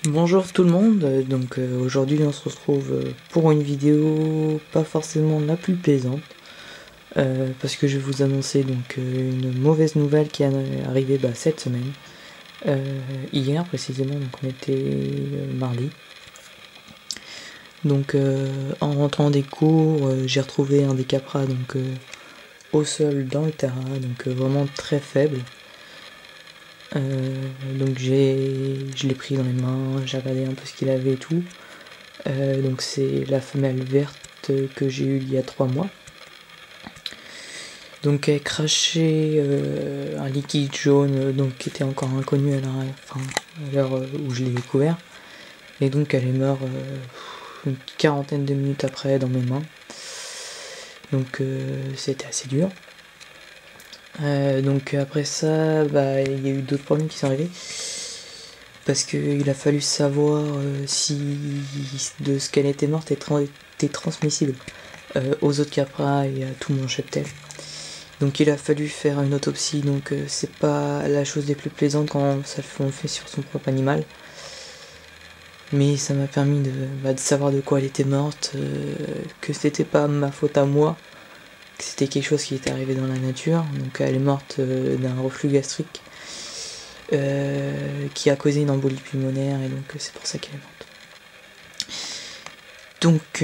Bonjour tout le monde, donc aujourd'hui on se retrouve pour une vidéo pas forcément la plus plaisante, parce que je vais vous annoncer donc une mauvaise nouvelle qui est arrivée cette semaine, hier précisément, donc on était mardi. Donc en rentrant des cours, j'ai retrouvé un des capras donc au sol dans le terrain, donc vraiment très faible. Donc je l'ai pris dans les mains, j'ai regardé un peu ce qu'il avait et tout. Donc c'est la femelle verte que j'ai eue il y a 3 mois. Donc elle crachait un liquide jaune donc qui était encore inconnu à l'heure où je l'ai découvert. Et donc elle est morte une quarantaine de minutes après dans mes mains. Donc c'était assez dur. Donc après ça, il y a eu d'autres problèmes qui sont arrivés. Parce qu'il a fallu savoir si de ce qu'elle était morte était transmissible aux autres capras et à tout mon cheptel. Donc il a fallu faire une autopsie, donc c'est pas la chose des plus plaisantes quand on le fait sur son propre animal. Mais ça m'a permis de savoir de quoi elle était morte, que c'était pas ma faute à moi, que c'était quelque chose qui était arrivé dans la nature. Donc elle est morte d'un reflux gastrique qui a causé une embolie pulmonaire, et donc c'est pour ça qu'elle est morte. Donc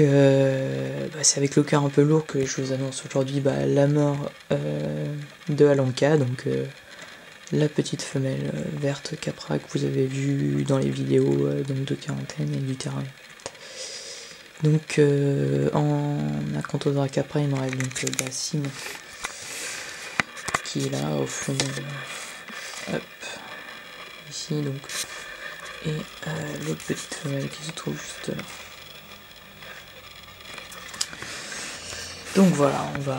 c'est avec le cœur un peu lourd que je vous annonce aujourd'hui la mort de Alanka, donc la petite femelle verte capra que vous avez vue dans les vidéos donc de quarantaine et du terrain. Donc en Acanthosaura capra, il me reste donc Simon qui est là au fond, hop, ici donc, et l'autre petite femelle qui se trouve juste là. Donc voilà, on va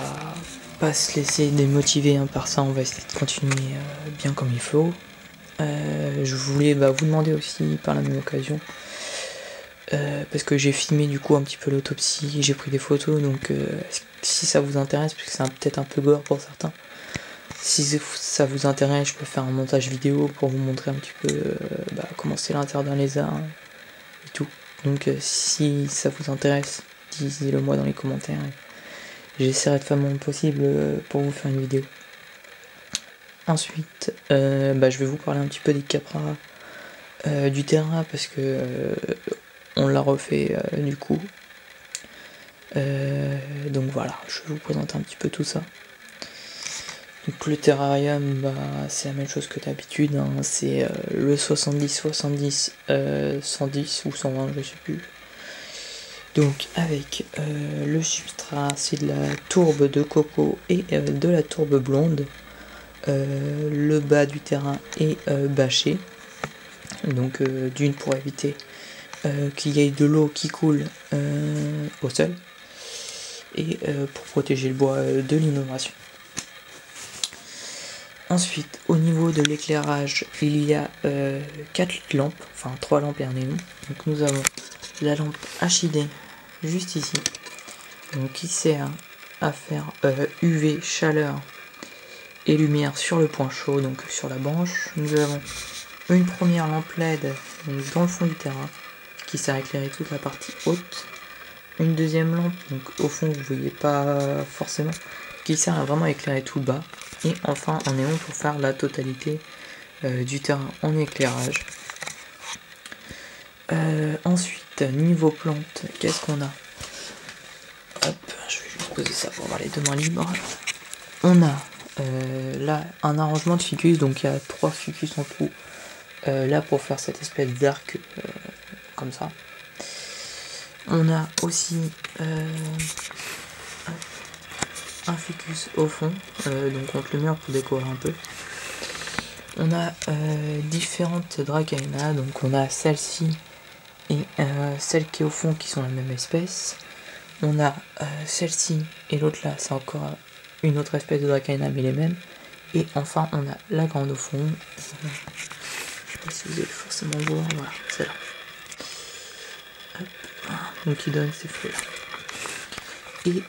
pas se laisser démotiver par ça, on va essayer de continuer bien comme il faut. Je voulais vous demander aussi par la même occasion, parce que j'ai filmé du coup un petit peu l'autopsie, j'ai pris des photos, donc si ça vous intéresse, parce que c'est peut-être un peu gore pour certains, si ça vous intéresse, je peux faire un montage vidéo pour vous montrer un petit peu comment c'est l'intérieur d'un lézard et tout. Donc si ça vous intéresse, dites-le moi dans les commentaires. J'essaierai de faire mon possible pour vous faire une vidéo. Ensuite, je vais vous parler un petit peu des capras du terrain, parce que on l'a refait du coup. Donc voilà, je vais vous présenter un petit peu tout ça. Donc le terrarium, c'est la même chose que d'habitude, hein. C'est le 70-70, 110 ou 120, je sais plus. Donc avec le substrat, c'est de la tourbe de coco et de la tourbe blonde. Le bas du terrain est bâché, donc d'une pour éviter qu'il y ait de l'eau qui coule au sol, et pour protéger le bois de l'inondation. Ensuite, au niveau de l'éclairage, il y a 4 lampes, enfin 3 lampes et un néon. Donc nous avons la lampe HID juste ici, donc qui sert à faire UV, chaleur et lumière sur le point chaud, donc sur la branche. Nous avons une première lampe LED donc dans le fond du terrain qui sert à éclairer toute la partie haute. Une deuxième lampe donc au fond, vous voyez pas forcément, qui sert à vraiment éclairer tout le bas. Et enfin un néon pour faire la totalité du terrain en éclairage. Ensuite, niveau plante, qu'est-ce qu'on a? Hop, je vais juste poser ça pour avoir les deux mains libres. On a là un arrangement de ficus, donc il y a 3 ficus en tout, là pour faire cette espèce d'arc comme ça. On a aussi un ficus au fond, donc contre le mur pour décorer un peu. On a différentes Dracaena, donc on a celle-ci et celle qui est au fond qui sont la même espèce. On a celle-ci et l'autre là, c'est encore une autre espèce de Dracaena mais les mêmes. Et enfin on a la grande au fond. Je sais pas si vous allez forcément voir, voilà, celle-là. Donc qui donne ces fleurs. Et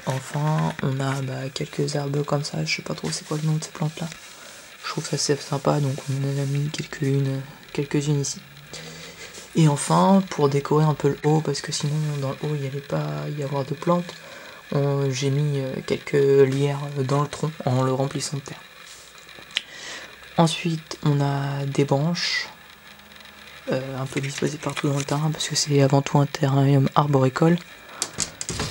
enfin on a quelques herbes comme ça, je sais pas trop c'est quoi le nom de ces plantes là. Je trouve ça c'est sympa, donc on en a mis quelques-unes ici. Et enfin, pour décorer un peu le haut, parce que sinon dans le haut il n'y allait pas y avoir de plantes, j'ai mis quelques lierres dans le tronc en le remplissant de terre. Ensuite on a des branches un peu disposées partout dans le terrain, parce que c'est avant tout un terrain arboricole.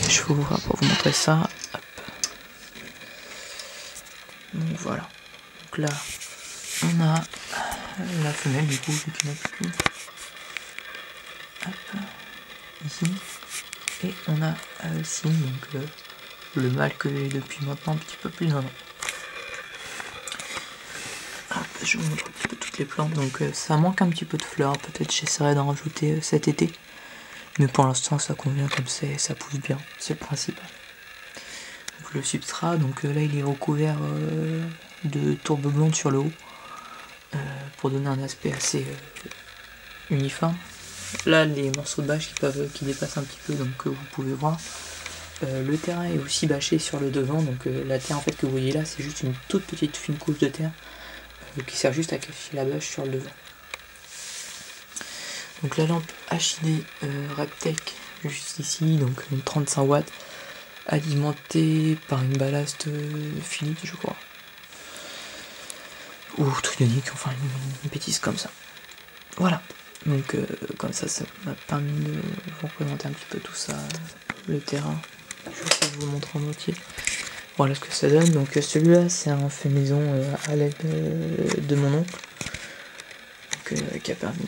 Je vais ouvrir pour vous montrer ça. Hop. Donc voilà. Donc là on a la femelle du coup vu qu'il n'y en a plus. Hop. Ici. Et on a aussi donc le mâle que j'ai depuis maintenant un petit peu plus d'un an. Hop, je vous montre un petit peu toutes les plantes. Donc ça manque un petit peu de fleurs, peut-être j'essaierai d'en rajouter cet été. Mais pour l'instant ça convient comme c'est, ça pousse bien, c'est le principal. Donc le substrat, donc là il est recouvert de tourbe blonde sur le haut. Pour donner un aspect assez uniforme. Là les morceaux de bâche qui dépassent un petit peu, donc vous pouvez voir. Le terrain est aussi bâché sur le devant, donc la terre en fait que vous voyez là c'est juste une toute petite fine couche de terre qui sert juste à cacher la bâche sur le devant. Donc la lampe HID Reptec juste ici, donc une 35 watts alimentée par une ballast Philips je crois. Ou Trionic, enfin une bêtise comme ça. Voilà, donc comme ça m'a permis de vous représenter un petit peu tout ça, le terrain. Je vais essayer de vous montrer en entier. Voilà ce que ça donne. Donc celui-là c'est un fait maison à l'aide de mon oncle, qui a permis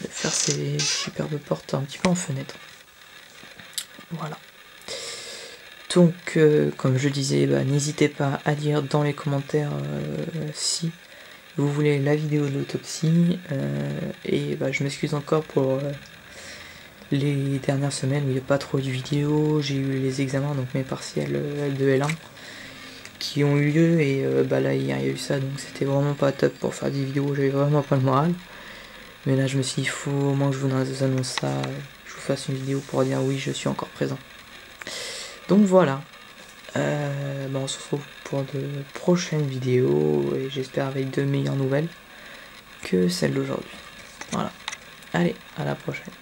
de faire ces superbes portes un petit peu en fenêtre. Voilà. Donc comme je disais, n'hésitez pas à dire dans les commentaires si vous voulez la vidéo de l'autopsie, et je m'excuse encore pour les dernières semaines où il n'y a pas trop de vidéos. J'ai eu les examens, donc mes partiels de L1 qui ont eu lieu, et là hier il y a eu ça, donc c'était vraiment pas top pour faire des vidéos, j'avais vraiment pas le moral. Mais là je me suis dit il faut au moins que je vous annonce ça, je vous fasse une vidéo pour dire oui je suis encore présent. Donc voilà, on se retrouve pour de prochaines vidéos, et j'espère avec de meilleures nouvelles que celles d'aujourd'hui. Voilà, allez, à la prochaine.